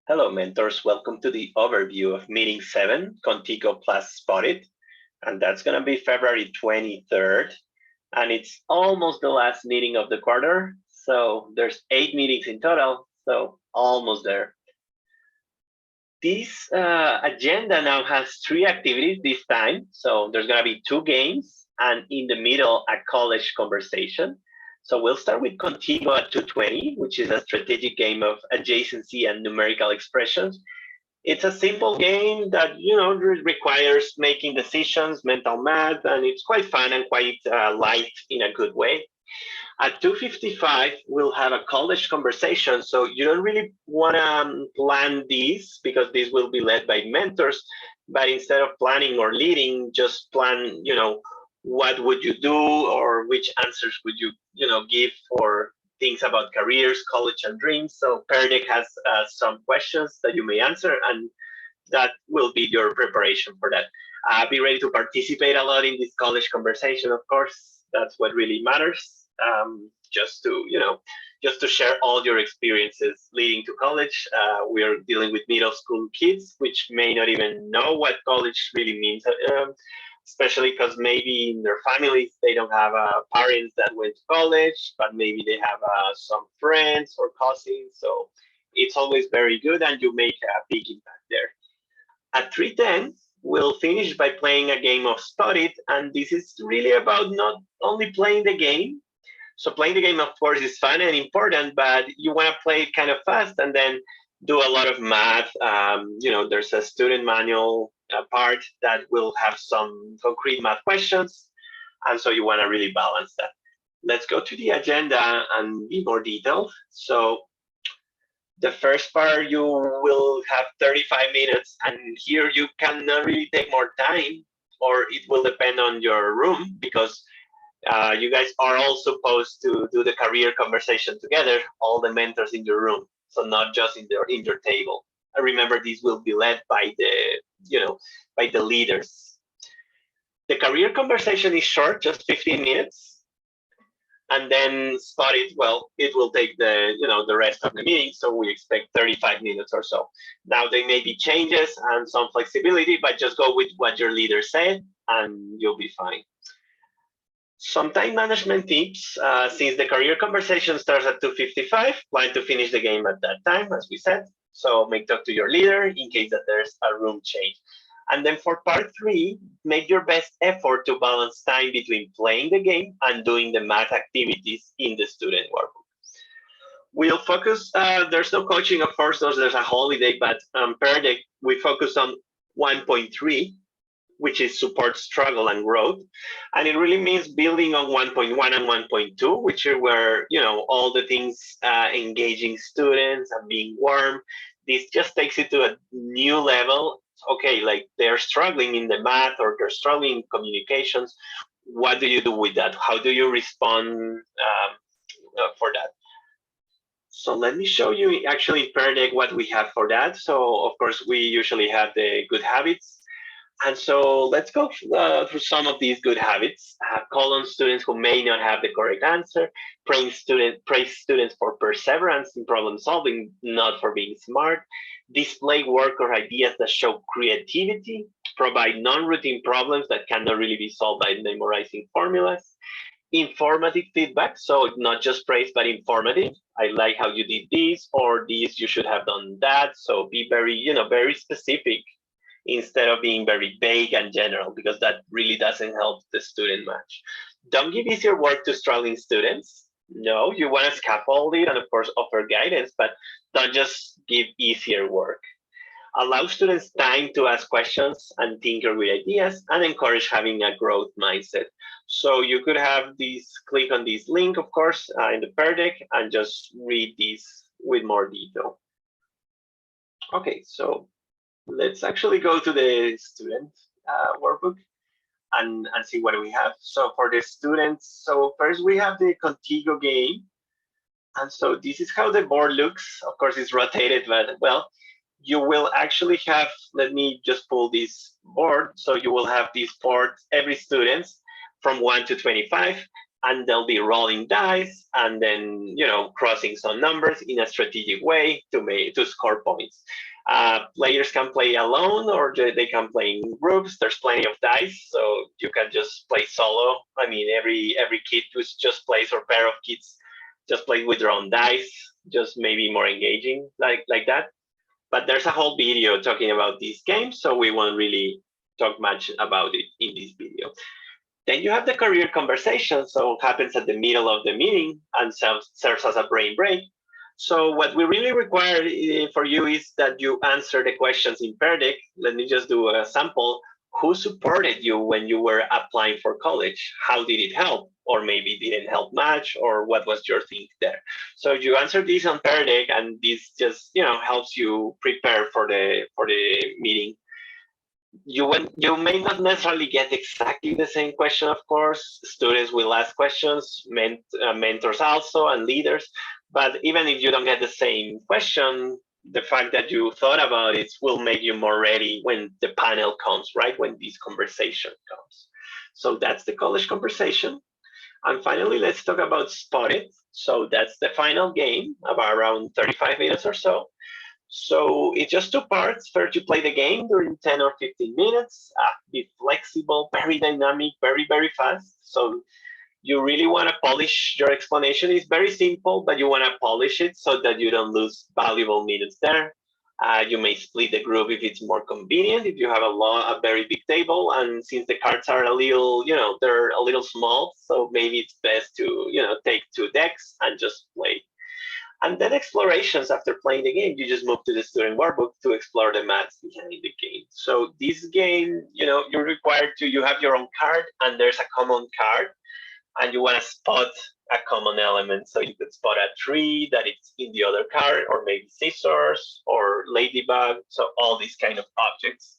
Hello, mentors. Welcome to the overview of Meeting 7, Contigo plus Spotted. And that's going to be February 23rd. And it's almost the last meeting of the quarter. So there's 8 meetings in total. So almost there. This agenda now has 3 activities this time. So there's going to be 2 games and in the middle, a college conversation. So we'll start with Contigo at 220, which is a strategic game of adjacency and numerical expressions. It's a simple game that requires making decisions, mental math, and it's quite fun and quite light in a good way. At 2:55, we'll have a college conversation. So you don't really want to plan these because these will be led by mentors. But instead of planning or leading, just plan, what would you do or which answers would you, give for things about careers, college, and dreams. So Perdek has some questions that you may answer, and that will be your preparation for that. Be ready to participate a lot in this college conversation, of course. That's what really matters. Just to share all your experiences leading to college. We're dealing with middle school kids, which may not even know what college really means. Especially because maybe in their families they don't have parents that went to college, but maybe they have some friends or cousins. So it's always very good, and you make a big impact there. At 3:10, we'll finish by playing a game of Spot It, and this is really about not only playing the game. So playing the game, of course, is fun and important, but you want to play it kind of fast and then do a lot of math. There's a student manual part that will have some concrete math questions, and so you want to really balance that. Let's go to the agenda and be more detailed. So the first part, you will have 35 minutes, and here you cannot really take more time, or it will depend on your room, because you guys are all supposed to do the career conversation together, all the mentors in your room, so not just in your table. And remember, these will be led by the leaders. The career conversation is short, just 15 minutes, and then Spot It, well, it will take the rest of the meeting, so we expect 35 minutes or so. Now there may be changes and some flexibility, but just go with what your leader said, and you'll be fine. Some time management tips. Since the career conversation starts at 2:55, plan to finish the game at that time, as we said. So make talk to your leader in case that there's a room change. And then for part 3, make your best effort to balance time between playing the game and doing the math activities in the student workbook. We'll focus, there's no coaching, of course, there's a holiday, but per day, we focus on 1.3, which is support struggle and growth. And it really means building on 1.1 and 1.2, which are where, all the things engaging students and being warm. This just takes it to a new level. Okay, like they're struggling in the math or they're struggling in communications. What do you do with that? How do you respond for that? So let me show you actually in Perdeg what we have for that. So of course, we usually have the good habits. And so let's go through some of these good habits. Call on students who may not have the correct answer. Praise students for perseverance in problem solving, not for being smart. Display work or ideas that show creativity. Provide non-routine problems that cannot really be solved by memorizing formulas. Informative feedback, so not just praise, but informative. I like how you did this, or this, you should have done that. So be very specific, instead of being very vague and general, because that really doesn't help the student much. Don't give easier work to struggling students. No, you want to scaffold it and of course offer guidance, but don't just give easier work. Allow students time to ask questions and tinker with ideas, and encourage having a growth mindset. So you could have these, click on this link, of course, in the Perdec, and just read these with more detail. Okay, so let's actually go to the student workbook and see what we have. So for the students, so first we have the Contigo game. And so this is how the board looks. Of course, it's rotated, but well, you will actually have, let me just pull this board. So you will have these boards, every student from 1 to 25. and they'll be rolling dice and then crossing some numbers in a strategic way to score points. Players can play alone or they can play in groups. There's plenty of dice, so you can just play solo. I mean, every kid who just plays, or pair of kids just play with their own dice, just maybe more engaging like that. But there's a whole video talking about these games, so we won't really talk much about it in this video. Then you have the career conversation, so it happens at the middle of the meeting and serves as a brain break. So what we really require for you is that you answer the questions in Pear Deck. Let me just do a sample. Who supported you when you were applying for college? How did it help? Or maybe it didn't help much, or what was your thing there? So you answer this on Pear Deck, and this just helps you prepare for the meeting. You may not necessarily get exactly the same question, of course. Students will ask questions, mentors also, and leaders. But even if you don't get the same question, the fact that you thought about it will make you more ready when the panel comes, right? When this conversation comes. So that's the college conversation. And finally, let's talk about Spot It. So that's the final game, about around 35 minutes or so. So it's just two parts. First, you play the game during 10 or 15 minutes. Be flexible, very dynamic, very, very fast. So you really want to polish your explanation. It's very simple, but you want to polish it so that you don't lose valuable minutes there. You may split the group if it's more convenient, if you have a very big table, and since the cards are a little, they're a little small, so maybe it's best to, take two decks and just play. And then explorations after playing the game, you just move to the student workbook to explore the maths behind the game. So this game, you're required to, you have your own card and there's a common card and you want to spot a common element. So you could spot a tree that it's in the other card, or maybe scissors or ladybug. So all these kind of objects.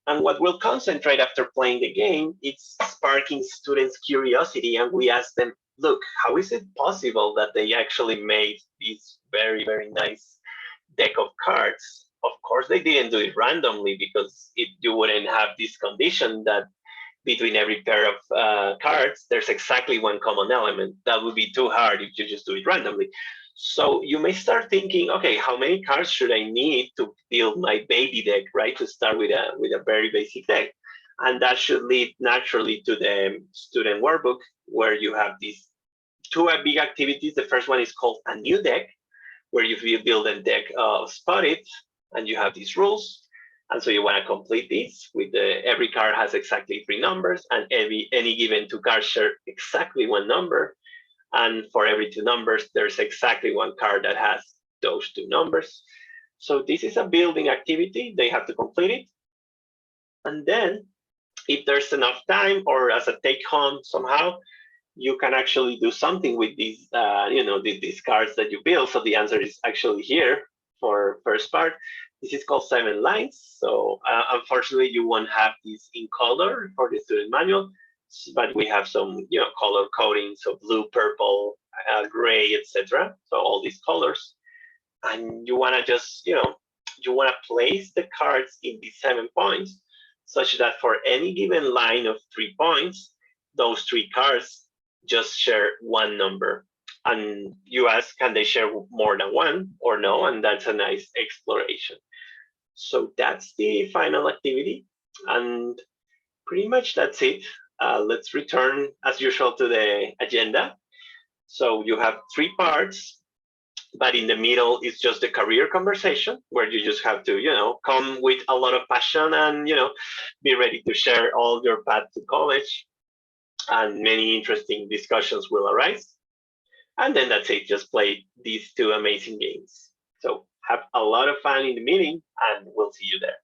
And what we'll concentrate after playing the game, it's sparking students' curiosity. And we ask them, look, how is it possible that they actually made this very, very nice deck of cards? Of course, they didn't do it randomly, because you wouldn't have this condition that between every pair of cards, there's exactly one common element. That would be too hard if you just do it randomly. So you may start thinking, okay, how many cards should I need to build my baby deck, right? To start with a very basic deck. And that should lead naturally to the student workbook, where you have these two big activities. The first one is called a new deck, where you build a deck of Spot It, and you have these rules. And so you want to complete this with every card has exactly 3 numbers, and any given 2 cards share exactly 1 number. And for every 2 numbers, there's exactly 1 card that has those 2 numbers. So this is a building activity. They have to complete it. And then if there's enough time, or as a take home somehow, you can actually do something with these, these cards that you build. So the answer is actually here for first part. This is called 7 lines. So unfortunately, you won't have this in color for the student manual, but we have some, color coding. So blue, purple, gray, etc. So all these colors, and you want to just, you want to place the cards in these 7 points, such that for any given line of 3 points, those 3 cards just share 1 number. And you ask, can they share more than 1 or no? And that's a nice exploration. So that's the final activity. And pretty much that's it. Let's return, as usual, to the agenda. So you have 3 parts, but in the middle is just the career conversation, where you just have to, come with a lot of passion and, be ready to share all your path to college. And many interesting discussions will arise. And then that's it. Just play these 2 amazing games. So have a lot of fun in the meeting, and we'll see you there.